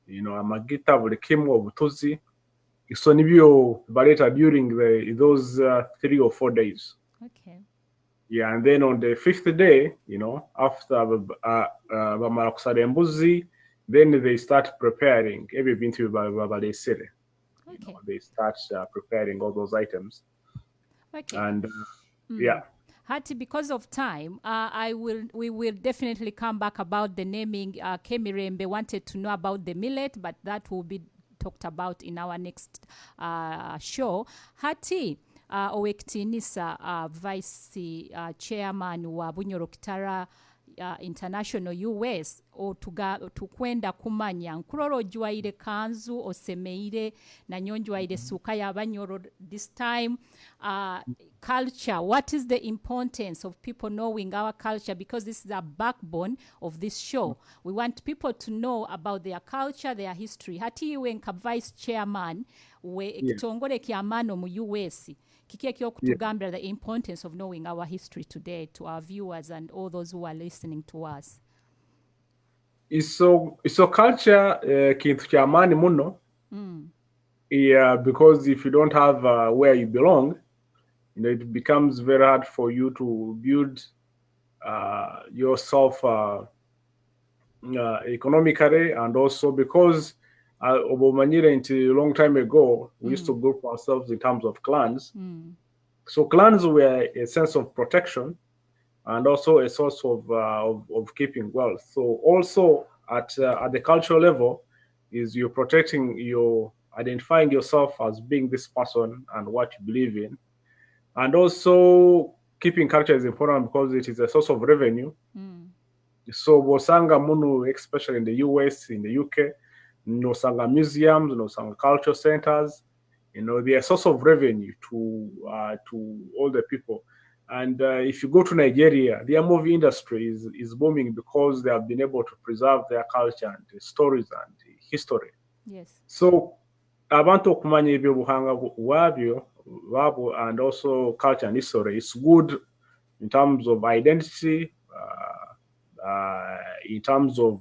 amagita, buli kimu, obutuzi. So nibyo baleta during those 3 or 4 days. Okay. Yeah, and then on the 5th day, after bamara kusala embuzi, then they start preparing everything by Serie. Okay. They start preparing all those items. Okay. And yeah. Hati, because of time, we will definitely come back about the naming. Kemirembe wanted to know about the millet, but that will be talked about in our next show. Hati, Owektinisa, Vice Chairman wa Bunyoro Kitara international US tukwenda kumanya nkuroro jwaire kanzu osemeire na nyonjwaire suka y'Abanyoro this time. Culture, what is the importance of people knowing our culture, because this is a backbone of this show. We want people to know about their culture, their history. Hati iwe nka vice chairman we ekitongole ky'amaano mu US kiki ekyokutugambira the importance of knowing our history today to our viewers and all those who are listening to us. So culture kintu ky'amaani muno. Yeah, because if you don't have where you belong, it becomes very hard for you to build yourself economically, and also because Obomanyire until a long time ago, we used to group ourselves in terms of clans. So clans were a sense of protection and also a source of keeping wealth. So also at the cultural level, is you're protecting identifying yourself as being this person and what you believe in. And also keeping culture is important because it is a source of revenue. So Bosanga Munu, especially in the US, in the UK, Nosanga museums, Nosanga culture centers, they are a source of revenue to all the people. And if you go to Nigeria, their movie industry is booming because they have been able to preserve their culture and the stories and the history. Yes. So abantu okumanya ebyobuhanga bwabyo and also culture and history is good in terms of identity, in terms of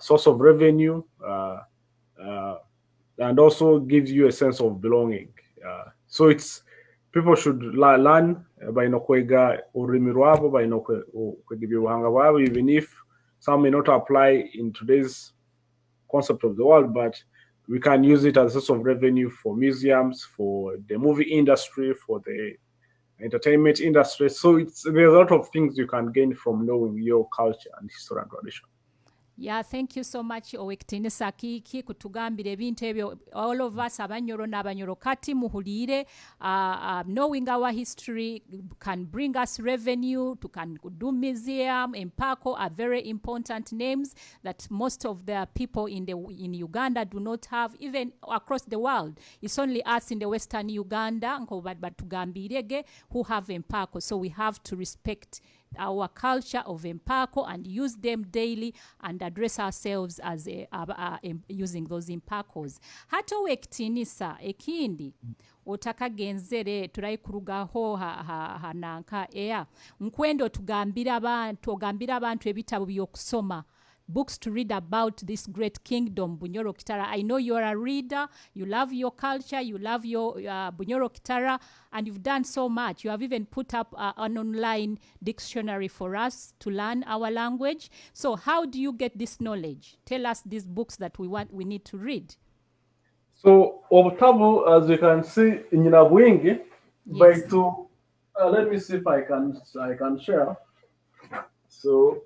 source of revenue, and also gives you a sense of belonging. So it's people should learn by kwega ururimi rwabo, by kwega ebyobuhanga bwabo, even if some may not apply in today's concept of the world, but we can use it as a source of revenue for museums, for the movie industry, for the entertainment industry. So there's a lot of things you can gain from knowing your culture and history and tradition. Yeah, thank you so much Kagonza Akiiki kutugambira ebintu ebyo. All of us Abanyoro n'Abanyoro kati muhulire, knowing our history can bring us revenue, to can do museum. Empaako are very important names that most of the people in Uganda do not have, even across the world. It's only us in the Western Uganda batugambirege who have Empaako. So we have to respect our culture of Empaako and use them daily and address ourselves as using those Empaakos. Hato wekitinisa ekindi otakagenzere turayikurugaho hananka nkwendo tugambira abantu ebitabo byokusoma, books to read about this great kingdom, Bunyoro Kitara. I know you're a reader, you love your culture, you love your Bunyoro Kitara, and you've done so much. You have even put up an online dictionary for us to learn our language. So how do you get this knowledge? Tell us these books that we need to read. So Obutabu, as you can see in Nyinabwingi, by to let me see if I can share. So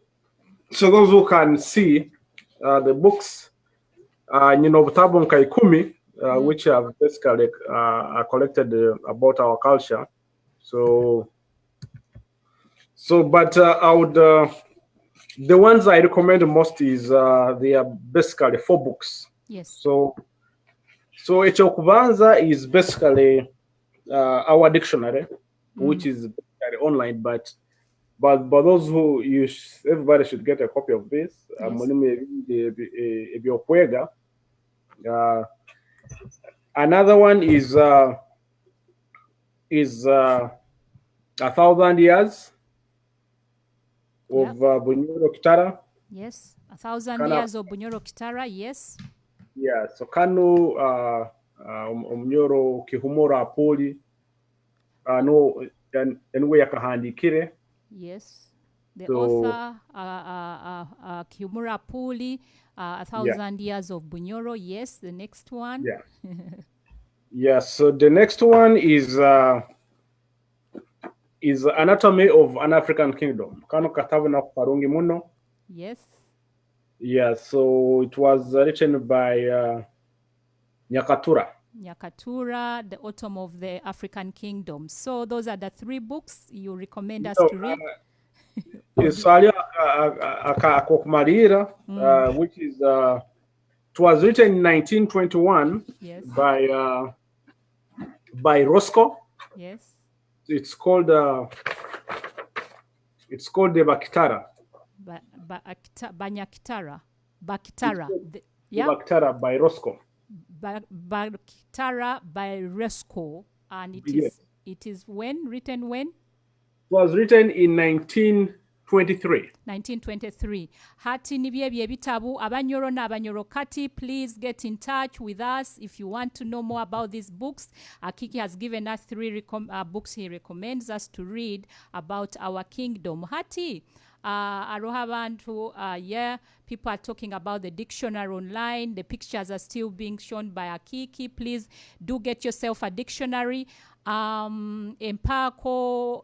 those who can see the books, Obutabu Nkaikumi, which have basically collected about our culture. But I would the ones I recommend most is they are basically 4 books. Yes. So Echokubanza is basically our dictionary, which is basically online, but those who everybody should get a copy of this. Another one is 1,000 years of Bunyoro Kitara. Yes, 1,000 years of Bunyoro Kitara. Yes. Yeah, so Kanu Omnyoro Kihumura Apoli no enwe yakahandikire. Yes. The author Kihumura Apoli, 1,000 years of Bunyoro. Yes, the next one. Yeah. Yeah, so the next one is Anatomy of an African Kingdom. Kano Katavana Parungi Muno. Yes. Yeah, so it was written by Nyakatura, The Autumn of the African Kingdom. So those are the 3 books you recommend us to read? Swali akokumalira, which is it was written in 1921 Yes. by Roscoe. Yes. It's called the Bakitara. Banyakitara. Bakitara. The Bakitara by Roscoe. Bakitara by Roscoe, and it is written when? It was written in 1923. 1923. Hati nibye byebitabu abanyoro n'abanyoro kati. Please get in touch with us if you want to know more about these books. Akiiki has given us 3 books he recommends us to read about our kingdom. Hati aroha bantu, people are talking about the dictionary online. The pictures are still being shown by Akiiki. Please do get yourself a dictionary. Empaako,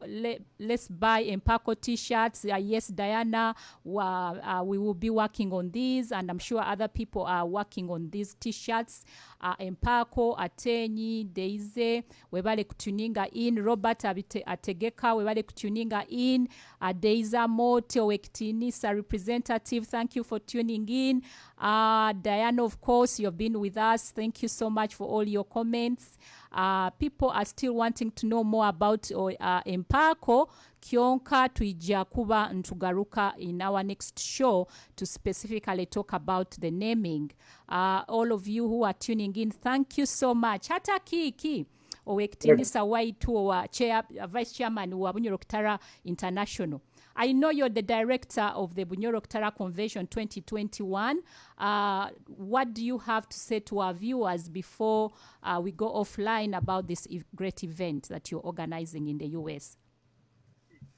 let's buy Empaako t-shirts. Yes, Diana, we will be working on these, and I'm sure other people are working on these t-shirts. Empaako, Ateenyi, Deize, webale kutuninga in. Robert Ategeka, webale kutuninga in. Deiza Mote, Owekitinisa representative, thank you for tuning in. Diana, of course, you've been with us. Thank you so much for all your comments. People are still wanting to know more about Empaako. Kyonka tuija kuba ntugaruka in our next show to specifically talk about the naming. All of you who are tuning in, thank you so much. Hata Akiiki Owekitinisa waitu wa vice chairman wa Bunyoro Kitara International. I know you're the director of the Bunyoro Kitara Convention 2021. What do you have to say to our viewers before we go offline about this great event that you're organizing in the US?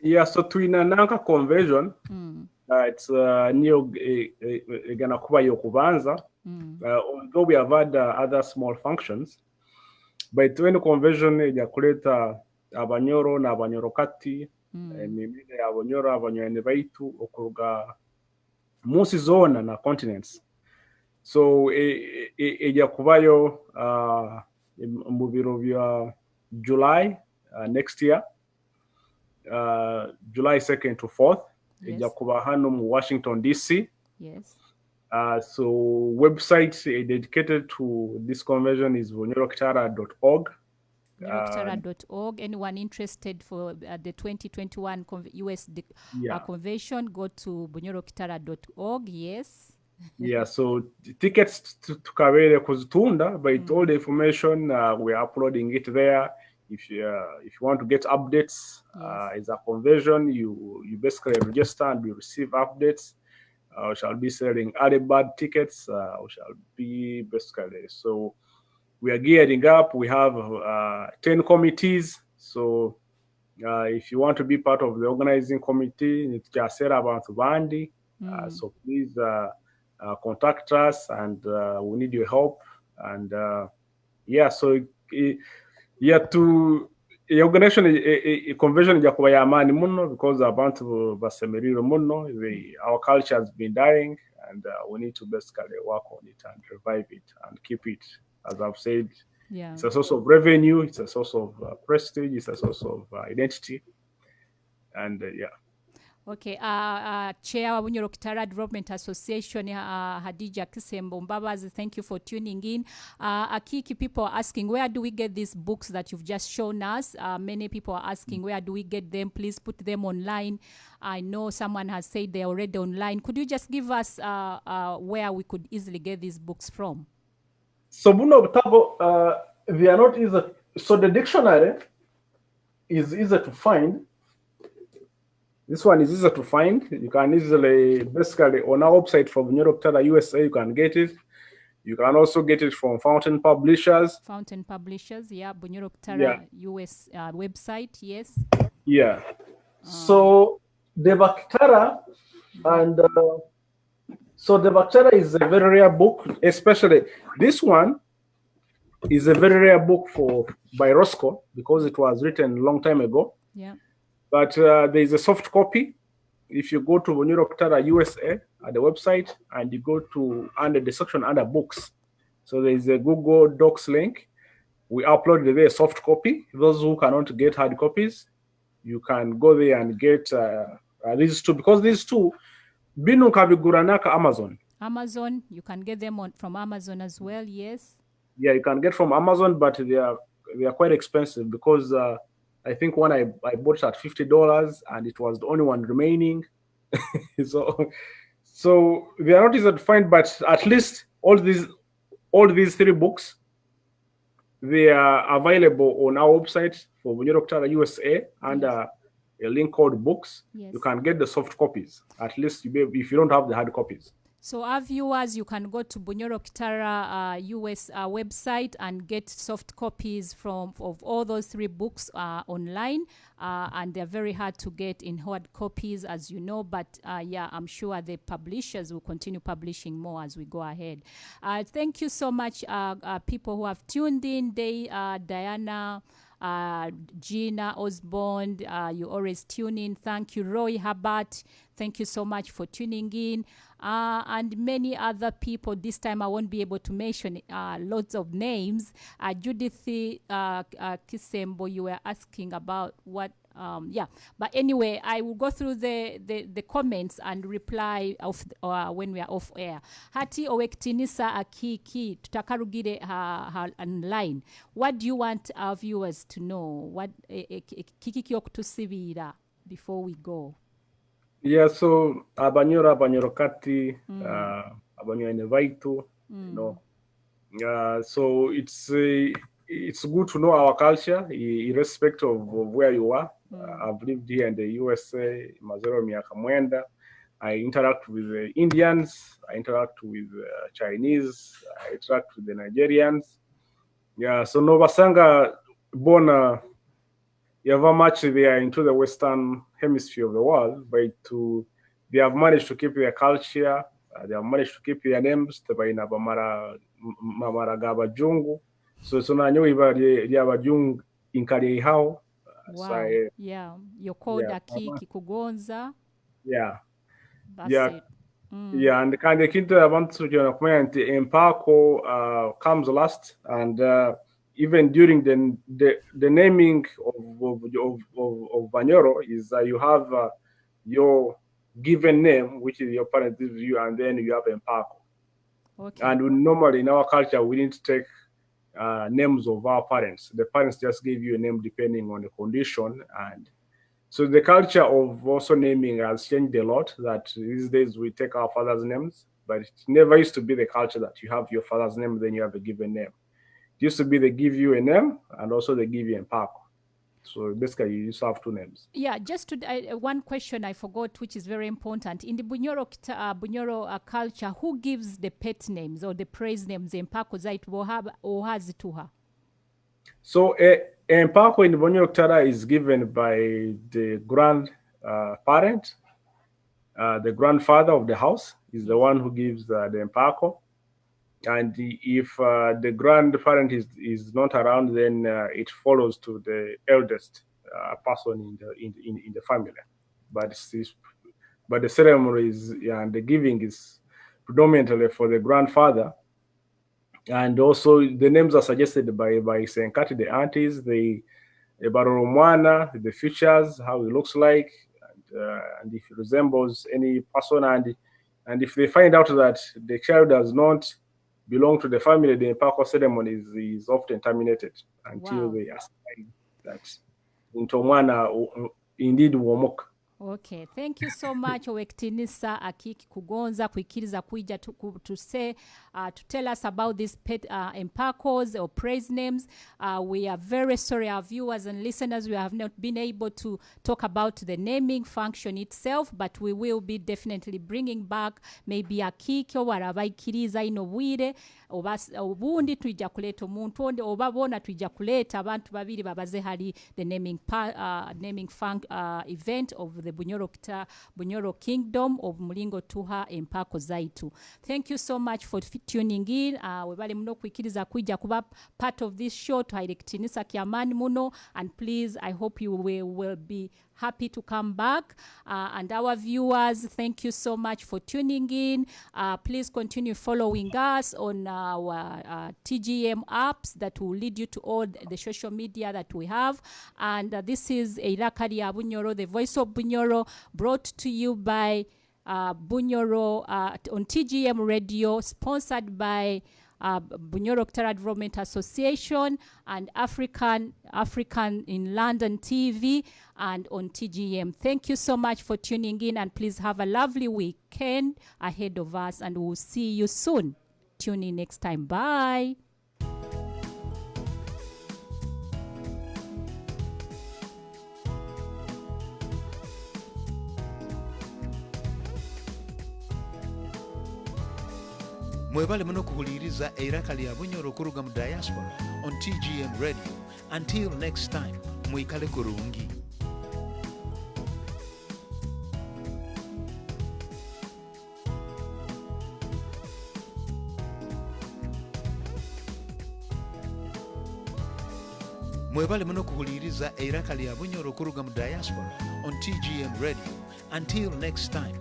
Yeah, so Twinananka Convention, it's new gonna kuba yokubanza. Although we have had other small functions, but when convention yakuleta abanyoro na abanyoro kati, mimine abanyoro abanyoro baitu okuruga munsi zona na continents. So kubayo mu biro bya July next year. July 2nd to 4th, kuba hano mu Washington DC. Yes. So website dedicated to this convention is bunyorokitara.org. bunyorokitara.org. Anyone interested for the 2021 US convention, go to bunyorokitara.org. Yes. Yeah, so tickets to Kavere Kuzutunda, but all the information we're uploading it there. If you want to get updates, as a convention, you basically register and you receive updates. We shall be selling early bird tickets. We shall be basically, so we are gearing up. We have 10 committees. So if you want to be part of the organizing committee, it's just abantu bandi. So please contact us, and we need your help. And so the organization a convention jakuba yamani muno because abantu basemeriro muno. Our culture has been dying, and we need to basically work on it and revive it and keep it. As I've said, it's a source of revenue, it's a source of prestige, it's a source of identity, and Okay, Chair of Bunyoro Kitara Development Association, Hadija Kisembo Mbabazi, thank you for tuning in. Akiiki, people are asking, where do we get these books that you've just shown us? Many people are asking, where do we get them? Please put them online. I know someone has said they're already online. Could you just give us where we could easily get these books from? So, they are not easy. So, the dictionary is easy to find. This one is easy to find. You can easily, basically, on our website for Bunyoro Kitara USA, you can get it. You can also get it from Fountain Publishers. Fountain Publishers, Bunyoro Kitara US website, yes. Yeah. So the Bakitara, and so the Bakitara is a very rare book, especially this one is a very rare book by Roscoe because it was written a long time ago. Yeah. But there is a soft copy. If you go to Bunyoro Kitara USA at the website and you go to under the section under books, so there is a Google Docs link. We uploaded there a soft copy. Those who cannot get hard copies, you can go there and get These two, because these two, binu kabiguranaka Amazon. Amazon, you can get them from Amazon as well, yes. Yeah, you can get from Amazon, but they are quite expensive because I think one I bought at $50 and it was the only one remaining. so they are not easy to find, but at least all these 3 books, they are available on our website for Bunyoro Kitara USA under a link called books. Yes. You can get the soft copies, at least if you don't have the hard copies. So our viewers, you can go to Bunyoro Kitara US website and get soft copies of all those 3 books online, and they're very hard to get in hard copies, as you know. But yeah, I'm sure the publishers will continue publishing more as we go ahead. Thank you so much, people who have tuned in. Diana, Gina Osbond, you always tune in. Thank you, Roy Habart. Thank you so much for tuning in. And many other people. This time I won't be able to mention lots of names. Judith Kisembo, you were asking about what yeah, but anyway, I will go through the comments and reply when we are off air. Hati Owektinisa Akiiki tutakarugire online. What do you want our viewers to know? What kiki kyokutusibira before we go? Yeah, so abanyoro kati, abanyoro enevaitu, you know. So it's good to know our culture, irrespective of where you are. I've lived here in the USA, Mazero miaka mwenda. I interact with the Indians, I interact with Chinese, I interact with the Nigerians. Yeah, so Novasanga born Yava much they are into the Western hemisphere of the world, but they have managed to keep their culture, they have managed to keep their names, Tabaina Bamara Gabajungu. So nanyo iba Yabajung in Kari how. Wow. So, yeah. You're called Akiiki Kagonza. Yeah. That's it. Yeah, and kind of kinto abantu comment Empaako comes last, and even during the naming of Bunyoro is you have your given name, which is your parent gives you, and then you have Empaako. Okay. And normally in our culture, we need to take names of our parents. The parents just give you a name depending on the condition, and so the culture of also naming has changed a lot. That these days we take our father's names, but it never used to be the culture that you have your father's name, then you have a given name. It used to be they give you a name and also they give you Empaako. So basically you used to have 2 names. Yeah, just one question I forgot, which is very important. In the Bunyoro culture, who gives the pet names or the praise names? Empaako zaitu or has it to her? So Empaako in Bunyoro Kitara is given by the grandparent. The grandfather of the house is the one who gives the Empaako. And if the grandparent is not around, then it follows to the eldest person in the family. But the ceremony and the giving is predominantly for the grandfather. And also the names are suggested by Senkati, the aunties, the Baroromwana, the features, how he looks like, and if he resembles any person, and if they find out that the child does not belong to the family, the Empaako ceremony is often terminated until they assign that Ntomwana indeed womoka. Okay, thank you so much, Owektinisa Akiiki Kagonza, kuikiriza kuija to tell us about these pet Empaakos or praise names. We are very sorry, our viewers and listeners, we have not been able to talk about the naming function itself, but we will be definitely bringing back maybe Akiiki warabaikiriza ino bwire obundi tuija kuleta omuntu onde oba bona tuija kuleta abantu babiri babaze hali the naming event of the Bunyoro Kingdom of Mulingo Tuha Empaako zaitu. Thank you so much for tuning in. Webale muno kuikiriza kuija kuba part of this show to Owektinisa Kiamani muno, and please I hope you will be happy to come back. And our viewers, thank you so much for tuning in. Please continue following us on our TGM apps that will lead you to all the social media that we have. And this is Eiraka lya Bunyoro, the voice of Bunyoro, brought to you by Bunyoro on TGM Radio, sponsored by Bunyoro Development Association and African in London TV and on TGM. Thank you so much for tuning in, and please have a lovely weekend ahead of us, and we'll see you soon. Tune in next time. Bye. Mwebale muno kuhuliriza Eiraka lya Bunyoro kuruga mu Diaspora on TGM Radio. Until next time, mwikale kurungi. Mwebale muno kuhuliriza Eiraka lya Bunyoro kuruga mu Diaspora on TGM Radio. Until next time.